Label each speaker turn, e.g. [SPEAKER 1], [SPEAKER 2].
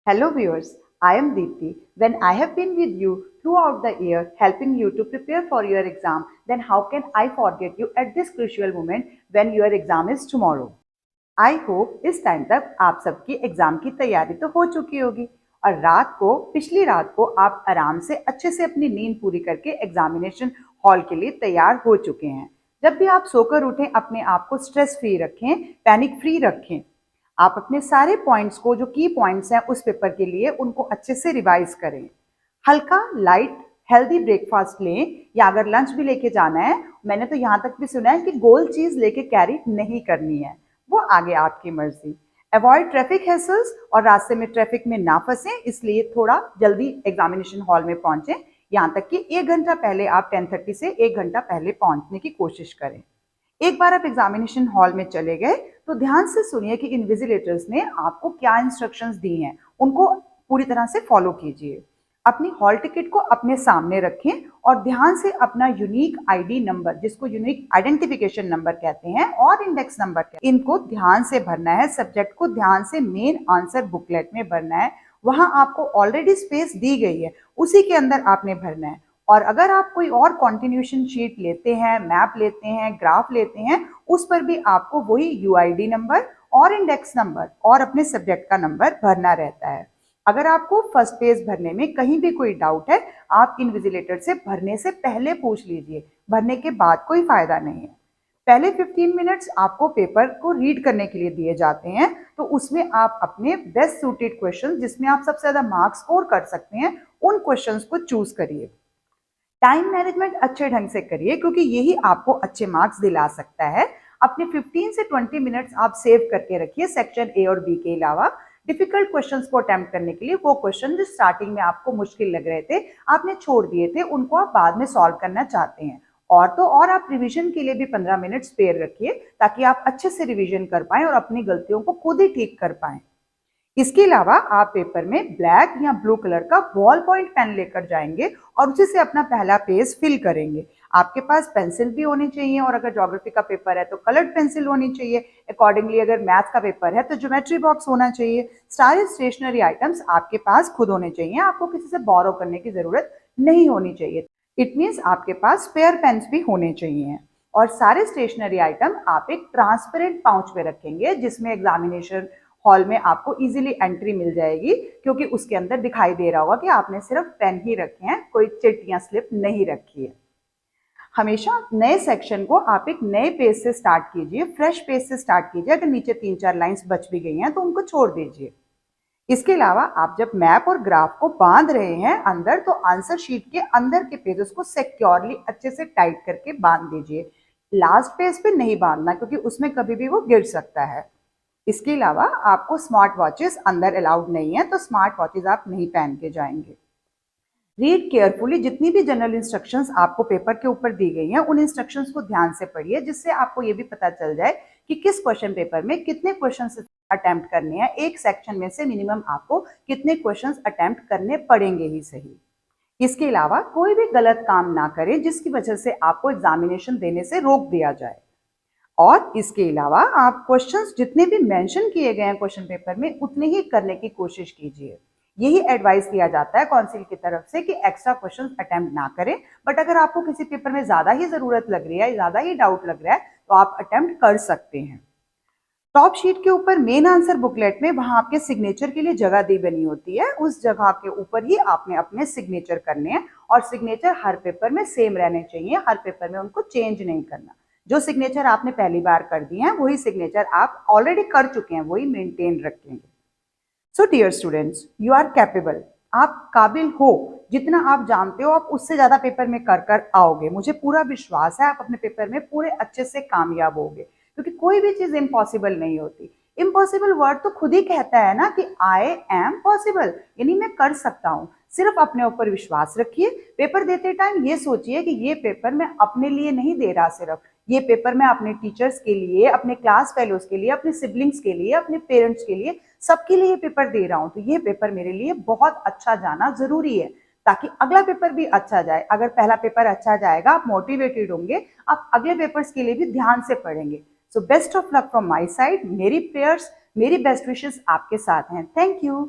[SPEAKER 1] Hello viewers, I am Deepti. When I have been with you throughout the year helping you to prepare for your exam, then how can I forget you at this crucial moment when your exam is tomorrow? I hope इस time तक आप सबकी exam की तैयारी तो हो चुकी होगी और पिछली रात को आप आराम से अच्छे से अपनी नींद पूरी करके एग्जामिनेशन हॉल के लिए तैयार हो चुके हैं। जब भी आप सोकर उठें अपने आप को स्ट्रेस फ्री रखें, पैनिक फ्री रखें। आप अपने सारे पॉइंट्स को जो की पॉइंट्स हैं उस पेपर के लिए उनको अच्छे से रिवाइज करें। हल्का लाइट हेल्दी ब्रेकफास्ट लें या अगर लंच भी लेके जाना है, मैंने तो यहाँ तक भी सुना है कि गोल चीज लेके कैरी नहीं करनी है, वो आगे आपकी मर्जी। अवॉइड ट्रैफिक हैसल्स और रास्ते में ट्रैफिक में ना फंसे, इसलिए थोड़ा जल्दी एग्जामिनेशन हॉल में पहुंचे। यहाँ तक कि 1 घंटा पहले आप 10:30 से 1 घंटा पहले पहुंचने की कोशिश करें। एक बार आप एग्जामिनेशन हॉल में चले गए तो ध्यान से सुनिए कि इन्विजिलेटर्स ने आपको क्या इंस्ट्रक्शंस दी हैं, उनको पूरी तरह से फॉलो कीजिए। अपनी हॉल टिकट को अपने सामने रखें और ध्यान से अपना यूनिक आईडी नंबर, जिसको यूनिक आइडेंटिफिकेशन नंबर कहते हैं, और इंडेक्स नंबर कहते हैं, इनको ध्यान से भरना है। सब्जेक्ट को ध्यान से मेन आंसर बुकलेट में भरना है। वहां आपको ऑलरेडी स्पेस दी गई है, उसी के अंदर आपने भरना है। और अगर आप कोई और कॉन्टिन्यूशन शीट लेते हैं, मैप लेते हैं, ग्राफ लेते हैं, उस पर भी आपको वही यूआईडी नंबर और इंडेक्स नंबर और अपने सब्जेक्ट का नंबर भरना रहता है। अगर आपको फर्स्ट पेज भरने में कहीं भी कोई डाउट है, आप इन्विजिलेटर से भरने से पहले पूछ लीजिए, भरने के बाद कोई फायदा नहीं है। पहले 15 मिनट्स आपको पेपर को रीड करने के लिए दिए जाते हैं, तो उसमें आप अपने बेस्ट सूटेड क्वेश्चन, जिसमें आप सबसे ज्यादा मार्क्स स्कोर कर सकते हैं, उन क्वेश्चंस को चूज करिए। टाइम मैनेजमेंट अच्छे ढंग से करिए, क्योंकि यही आपको अच्छे मार्क्स दिला सकता है। अपने 15 से 20 मिनट्स आप सेव करके रखिए सेक्शन ए और बी के अलावा। डिफिकल्ट क्वेश्चंस को अटेम्प्ट करने के लिए वो क्वेश्चन जो स्टार्टिंग में आपको मुश्किल लग रहे थे, आपने छोड़ दिए थे, उनको आप बाद में सॉल्व करना चाहते हैं। और तो और आप रिवीजन के लिए भी 15 मिनट स्पेयर रखिए, ताकि आप अच्छे से रिवीजन कर पाएं और अपनी गलतियों को खुद ही ठीक कर पाएं। इसके अलावा आप पेपर में ब्लैक या ब्लू कलर का बॉल पॉइंट पेन लेकर जाएंगे और उसी से अपना पहला पेज फिल करेंगे। आपके पास पेंसिल भी होनी चाहिए, और अगर ज्योग्राफी का पेपर है तो कलर्ड पेंसिल होनी चाहिए। अकॉर्डिंगली अगर मैथ का पेपर है तो ज्योमेट्री बॉक्स होना चाहिए। सारे स्टेशनरी आइटम्स आपके पास खुद होने चाहिए, आपको किसी से बोरो करने की जरूरत नहीं होनी चाहिए। इट मीन्स आपके पास स्पेयर पेन्स भी होने चाहिए। और सारे स्टेशनरी आइटम आप एक ट्रांसपेरेंट पाउच में रखेंगे, जिसमें एग्जामिनेशन हॉल में आपको इजीली एंट्री मिल जाएगी, क्योंकि उसके अंदर दिखाई दे रहा होगा कि आपने सिर्फ पेन ही रखे हैं, कोई चिट या स्लिप नहीं रखी है। हमेशा नए सेक्शन को आप एक नए पेज से स्टार्ट कीजिए, फ्रेश पेज से स्टार्ट कीजिए। अगर नीचे 3-4 लाइंस बच भी गई हैं तो उनको छोड़ दीजिए। इसके अलावा आप जब मैप और ग्राफ को बांध रहे हैं अंदर, तो आंसर शीट के अंदर के पेजेस को सिक्योरली अच्छे से टाइट करके बांध दीजिए। लास्ट पेज पे नहीं बांधना, क्योंकि उसमें कभी भी वो गिर सकता है। इसके अलावा आपको स्मार्ट वॉचेस अंदर अलाउड नहीं है, तो स्मार्ट वॉचेस आप नहीं पहन के जाएंगे। रीड केयरफुली, जितनी भी जनरल इंस्ट्रक्शंस आपको पेपर के ऊपर दी गई हैं, उन इंस्ट्रक्शंस को ध्यान से पढ़िए, जिससे आपको ये भी पता चल जाए कि किस क्वेश्चन पेपर में कितने क्वेश्चंस अटेम्प्ट करने हैं। एक सेक्शन में से मिनिमम आपको कितने क्वेश्चंस अटेम्प्ट करने पड़ेंगे ही सही। इसके अलावा कोई भी गलत काम ना करें जिसकी वजह से आपको एग्जामिनेशन देने से रोक दिया जाए। और इसके अलावा आप क्वेश्चंस जितने भी मेंशन किए गए हैं क्वेश्चन पेपर में, उतने ही करने की कोशिश कीजिए। यही एडवाइस दिया जाता है काउंसिल की तरफ से कि एक्स्ट्रा क्वेश्चंस अटेम्प्ट ना करें। बट अगर आपको किसी पेपर में ज्यादा ही जरूरत लग रही है, ज्यादा ही डाउट लग रहा है, तो आप अटेम्प्ट कर सकते हैं। टॉप शीट के ऊपर मेन आंसर बुकलेट में वहां आपके सिग्नेचर के लिए जगह दी बनी होती है, उस जगह के ऊपर ही आपने अपने सिग्नेचर करने हैं। और सिग्नेचर हर पेपर में सेम रहने चाहिए, हर पेपर में उनको चेंज नहीं करना। जो सिग्नेचर आपने पहली बार कर दिए हैं वही सिग्नेचर आप ऑलरेडी कर चुके हैं, वही मेंटेन रखेंगे। So dear students, you are capable, आप काबिल हो। जितना आप जानते हो आप उससे ज्यादा पेपर में कर कर आओगे। मुझे पूरा विश्वास है आप अपने पेपर में पूरे अच्छे से कामयाब होगे, क्योंकि कोई भी चीज इम्पॉसिबल नहीं होती। इम्पॉसिबल वर्ड तो खुद ही कहता है ना कि आई एम पॉसिबल, यानी मैं कर सकता हूँ। सिर्फ अपने ऊपर विश्वास रखिए। पेपर देते टाइम ये सोचिए कि ये पेपर मैं अपने लिए नहीं दे रहा, सिर्फ ये पेपर मैं अपने टीचर्स के लिए, अपने क्लास फेलोज के लिए, अपने सिबलिंग्स के लिए, अपने पेरेंट्स के लिए, सबके लिए पेपर दे रहा हूँ। तो ये पेपर मेरे लिए बहुत अच्छा जाना जरूरी है, ताकि अगला पेपर भी अच्छा जाए। अगर पहला पेपर अच्छा जाएगा, आप मोटिवेटेड होंगे, आप अगले पेपर्स के लिए भी ध्यान से पढ़ेंगे। So best of luck from my side. मेरी प्रेयर्स, मेरी बेस्ट विशेस आपके साथ हैं। Thank you.